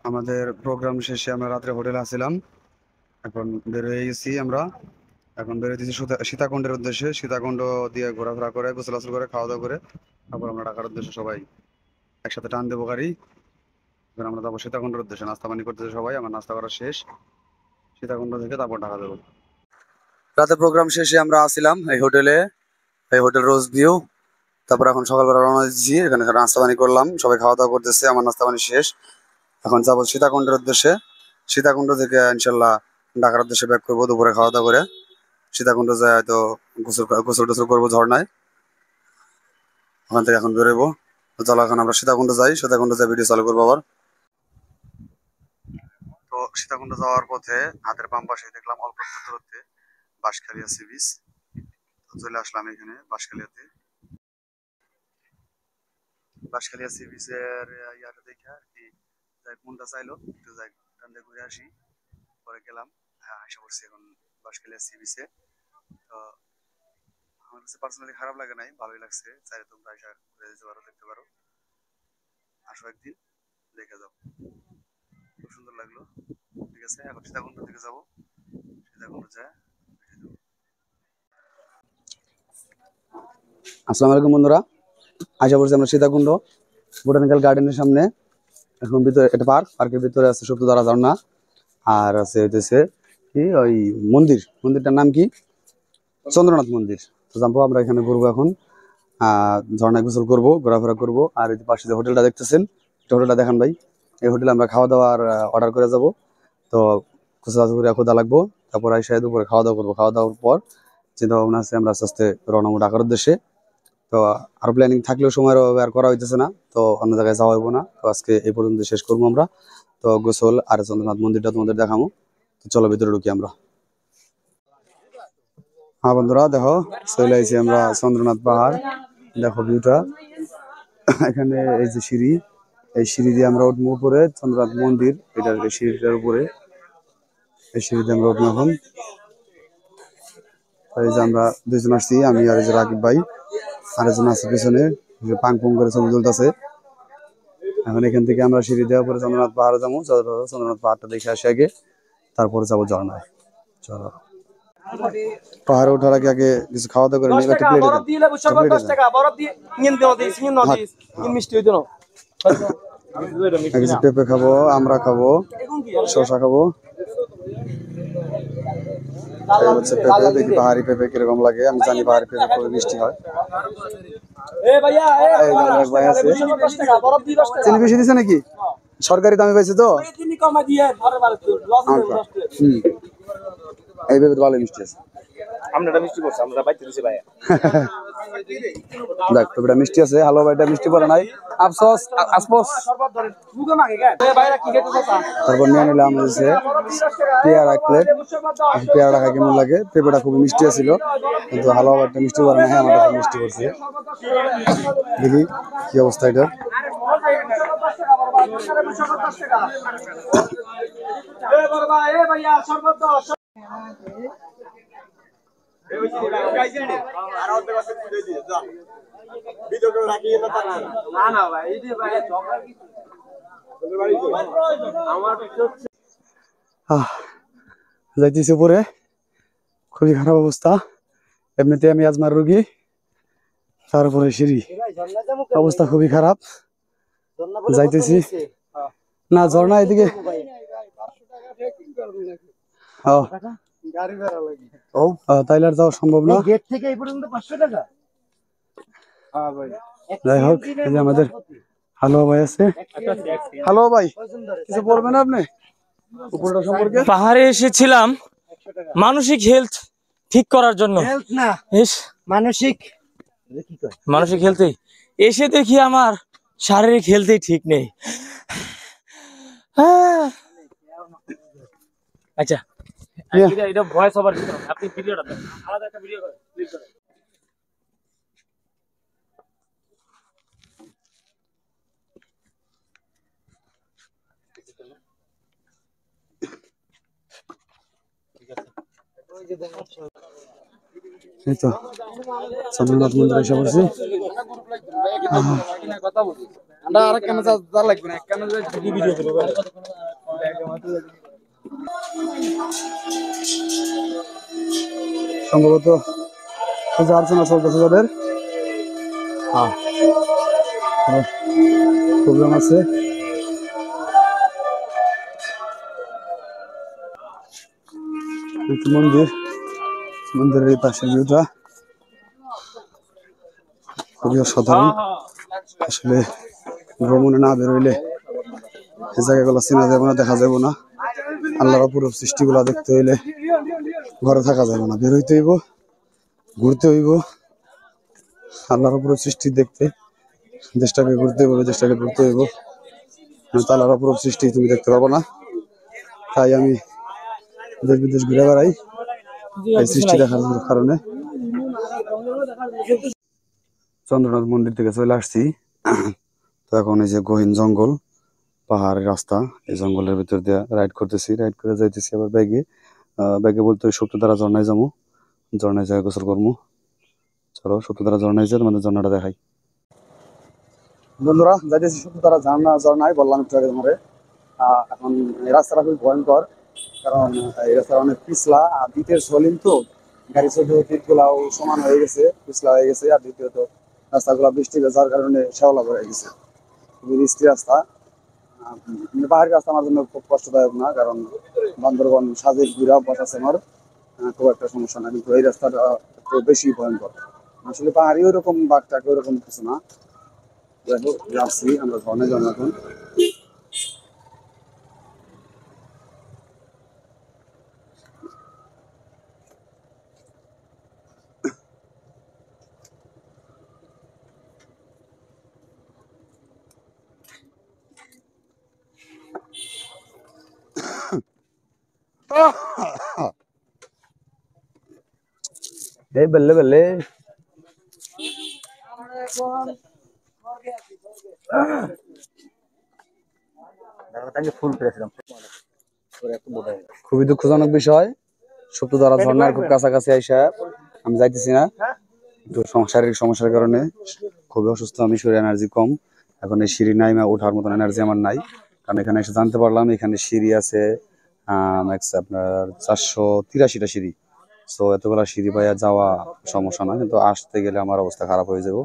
আমাদের প্রোগ্রাম শেষে আমরা রাত্রে হোটেলে আসছিলাম। এখন বের হয়ে গেছি আমরা। এখন বের হইতেছি সীতাকুণ্ডের উদ্দেশ্যে। সীতাকুণ্ড দিয়ে ঘোরাফেরা করে, গোসল আছল করে, খাওয়া দাওয়া করে তারপর আমরা ঢাকার উদ্দেশ্যে সবাই একসাথে টান দেবো গাড়ি। এবার আমরা যাবো সীতাকুণ্ডের উদ্দেশ্যে। নাস্তা পানি করতেছে সবাই, আমার নাস্তা করা শেষ। সীতাকুণ্ড থেকে তারপর ঢাকা দেবো। রাতে প্রোগ্রাম শেষে আমরা আসছিলাম এই হোটেলে, এই হোটেল রোজ ভিউ। তারপর এখন সকালবেলা রওনা দিচ্ছি। এখানে নাস্তা পানি করলাম, সবাই খাওয়া দাওয়া করতেছে, আমার নাস্তা পানি শেষ। এখন যাবো সীতাকুণ্ডের উদ্দেশ্যে। সীতাকুণ্ড থেকে ইনশাল্লাহ ঢাকার উদ্দেশ্যে ব্যাক করবো দুপুরে খাওয়া দাওয়া করে। সীতাকুণ্ড যায় হয়তো গোসল গোসল টোসল করবো ঝর্ণায়। ওখান থেকে এখন বেরোবো। তো চলো এখন আমরা সীতাকুণ্ড যাই, সীতাকুণ্ড যাই ভিডিও চালু করবো আবার। তো সীতাকুণ্ড যাওয়ার পথে হাতের বাম পাশে দেখলাম অল্প একটু দূরত্বে বাঁশখালিয়া সি বিচ। চলে আসলাম এখানে বাঁশখালিয়াতে। বাঁশখালিয়া সি বিচের ইয়াটা দেখে আর কি যাই মনটা চাইলো একটু যাই টান্ডে ঘুরে আসি। পরে গেলাম, আশা করছি এখন বাঁশখালিয়া সি বিচে। তো আমার কাছে পার্সোনালি খারাপ লাগে নাই, ভালোই লাগছে। চাইলে তোমরা আশা ঘুরে যেতে পারো, দেখতে পারো। আসো একদিন, দেখে যাও, খুব সুন্দর লাগলো। ঠিক আছে, এখন সীতাকুণ্ড থেকে যাবো। সীতাকুণ্ড যায়। আসসালামু আলাইকুম বন্ধুরা, আশা করছি আমরা সীতাকুণ্ড বোটানিক্যাল গার্ডেনের সামনে। এখন ভিতরে এটা পার্কের ভিতরে আছে সপ্তধারা ঝর্ণা। আর আছে হইতেছে কি ওই মন্দিরটার নাম কি, চন্দ্রনাথ মন্দির। তো যাবো আমরা, এখানে ঘুরবো এখন। ঝর্ণায় গোসল করবো, ঘোরাফেরা করবো। আর এই পাশে যে হোটেলটা দেখতেছেন, হোটেলটা দেখান ভাই। এই হোটেলে আমরা খাওয়া দাওয়ার অর্ডার করে যাব। তো গোসল করে ক্ষুধা লাগবো, তারপর আইসা দুপুরে খাওয়া দাওয়া করবো। খাওয়া দাওয়ার পর চিন্তা ভাবনা আছে আমরা আস্তে আস্তে রওনা হবো ঢাকার উদ্দেশ্যে। তো আরো প্ল্যানিং থাকলেও সময়ের অভাবে আর করা হইতেছে না, তো অন্য জায়গায় যাওয়া হইব না। তো আজকে এই পর্যন্ত শেষ করবো আমরা। তো গোসল আর চন্দ্রনাথ মন্দিরটা তোমাদের দেখাবো। তো চলো ভিতরে ঢুকি আমরা। হ্যাঁ বন্ধুরা দেখো, চলে আইছি আমরা চন্দ্রনাথ পাহাড়। দেখো ভিউটা। এখানে এই যে সিঁড়ি, এই সিঁড়ি দিয়ে আমরা উঠবো উপরে চন্দ্রনাথ মন্দির। এটার এই সিঁড়িটার উপরে, এই সিঁড়িতে আমরা উঠবো এখন। এই যে আমরা দুইজন আসছি, আমি আর এই যে রাকিব ভাই। আরেকজন আছে পিছনে, পাং পুং করে ছবি তুলতেছে। এখন এখান থেকে আমরা সিঁড়ি দেওয়ার পরে চন্দ্রনাথ পাহাড়ে যাবো। চন্দ্রনাথ পাহাড়টা দেখে আসি আগে, তারপরে যাবো ঝর্ণায়। চলো, পাহাড়ে ওঠার আগে আগে কিছু খাওয়া দাওয়া করে নিই। একটা প্লেটে কিছু পেঁপে খাবো, আমরা খাবো, শসা খাবো। হচ্ছে পেঁপে, দেখি পাহাড়ি পেঁপে কিরকম লাগে। আমি জানি পাহাড়ি পেঁপে খুবই মিষ্টি হয়। ভাই আছে, চিনি বেশি দিছে নাকি? সরকারি দামে পাইছে তো। এই পেঁপে তো ভালো মিষ্টি আছে। দেখ পেঁপেটা মিষ্টি আছে, হালুয়া ভাইটা মিষ্টি পড়ে নাই। আফসোস আফসোস। তারপর নিয়ে নিলাম হচ্ছে পেয়ারা এক প্লেট। পেয়ারাটা খাই কেমন লাগে? পেঁপেটা খুবই মিষ্টি ছিল, কিন্তু হালুয়া ভাইটা মিষ্টি পড়ে নাই। আমার কাছে মিষ্টি পড়ছে। দেখি কি অবস্থা এটা। যাইতেছি উপরে, খুবই খারাপ অবস্থা। এমনিতে আমি আজমার রোগী, তার উপরে সিঁড়ি, অবস্থা খুবই খারাপ। যাইতেছি না ঝর্ণা এদিকে। তাইলে আর যাওয়া সম্ভব না। যাই হোক, এই যে আমাদের হ্যালো ভাই আছে। হ্যালো ভাই, কিছু বলবেন আপনি উপরটা সম্পর্কে? পাহাড়ে এসেছিলাম মানসিক হেলথ ঠিক করার জন্য। মানসিক হেলথে এসে দেখি আমার শারীরিক হেলথই ঠিক নেই। আচ্ছা, এটা ভয়েস ওভার দিতে হবে। আপনি ভিডিওটা দেন, আলাদা একটা ভিডিও করেন, ক্লিক করেন। এই তো চন্দ্রনাথ মন্দির এসে পড়ছি। আমরা আর কেন যা লাগবে না কেন ভিডিও করবো সম্ভবত পূজা অর্চনা চলতেছে তাদের। প্রোগ্রাম আছে। মন্দির, মন্দিরের এই পাশের ভিউটা খুবই অসাধারণ। আসলে ভ্রমণে না বেরোইলে এই জায়গাগুলো চেনা যাবে না, দেখা যাবে না। আল্লাহর অপরূপ সৃষ্টিগুলো দেখতে হইলে ঘরে থাকা যাবে না, বের হইতে হইব, ঘুরতে হইব। আল্লাহর অপরূপ সৃষ্টি দেখতে দেশটাকে ঘুরতে হইব, দেশটাকে ঘুরতে হইব। আল্লাহর অপরূপ সৃষ্টি তুমি দেখতে পাবো না। তাই আমি দেশ বিদেশ ঘুরে বেড়াই এই সৃষ্টি দেখার কারণে। চন্দ্রনাথ মন্দির থেকে চলে আসছি। তো এখন এই যে গহীন জঙ্গল, পাহাড়ের রাস্তা, এই জঙ্গলের ভিতর দিয়ে রাইড করতেছি, রাইড করে যাইতেছি আবার ব্যাগে। ব্যাগে বলতে ওই সপ্তধারা ঝর্ণায় যাবো, ঝর্ণায় যায় গোসল করবো। চলো সপ্তধারা ঝর্ণায় যায় তোমাদের ঝর্ণাটা দেখাই। বন্ধুরা যাইতেছি সপ্তধারা ঝর্ণায়, বললাম একটু আগে তোমারে। এখন এই রাস্তাটা খুব ভয়ঙ্কর, কারণ এই রাস্তা অনেক পিছলা, আর দ্বিতীয় সলিম তো গাড়ি ছোট পিঠগুলাও সমান হয়ে গেছে, পিছলা হয়ে গেছে। আর দ্বিতীয়ত রাস্তাগুলো বৃষ্টি ভেজার কারণে শ্যাওলা ভরে গেছে, খুবই রিস্কি রাস্তা। পাহাড়ি রাস্তা আমার জন্য খুব কষ্টদায়ক না, কারণ বান্দরবন সাজেক ঘুরা পথ আছে আমার, খুব একটা সমস্যা না। কিন্তু এই রাস্তাটা একটু বেশি ভয়ঙ্কর। আসলে পাহাড়ি ওইরকম বাঘটাকে ওইরকম কিছু না। দেখো যাচ্ছি আমরা ঝর্ণায় যাবো এখন। এই বললে বললে খুবই দুঃখজনক বিষয়, সপ্তধারা ঝর্ণার খুব কাছাকাছি আইসা আমি যাইতেছি না। একটু শারীরিক সমস্যার কারণে খুবই অসুস্থ আমি, শরীরে এনার্জি কম। এখন এই সিঁড়ি নাই, ওঠার মতন এনার্জি আমার নাই। কারণ এখানে এসে জানতে পারলাম এখানে সিঁড়ি আছে আপনার 483টা সিঁড়ি। সো এতগুলা সিঁড়ি পাইয়া যাওয়া সমস্যা না, কিন্তু আসতে গেলে আমার অবস্থা খারাপ হয়ে যাবো।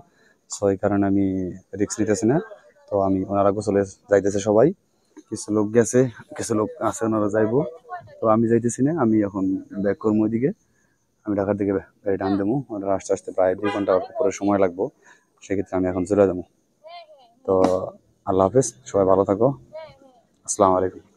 সো এই কারণে আমি রিস্ক নিতেছি না। তো আমি ওনারা গোসলে যাইতেছে সবাই, কিছু লোক গেছে, কিছু লোক আছে ওনারা যাইবো। তো আমি যাইতেছি না, আমি এখন ব্যাক করবো ওইদিকে। আমি ঢাকার দিকে গাড়ি টান দেবো, ওনারা আসতে আসতে প্রায় 2 ঘন্টা উপরে সময় লাগবো। সেক্ষেত্রে আমি এখন চলে যাবো। তো আল্লাহ হাফেজ, সবাই ভালো থাকো, আসসালামু আলাইকুম।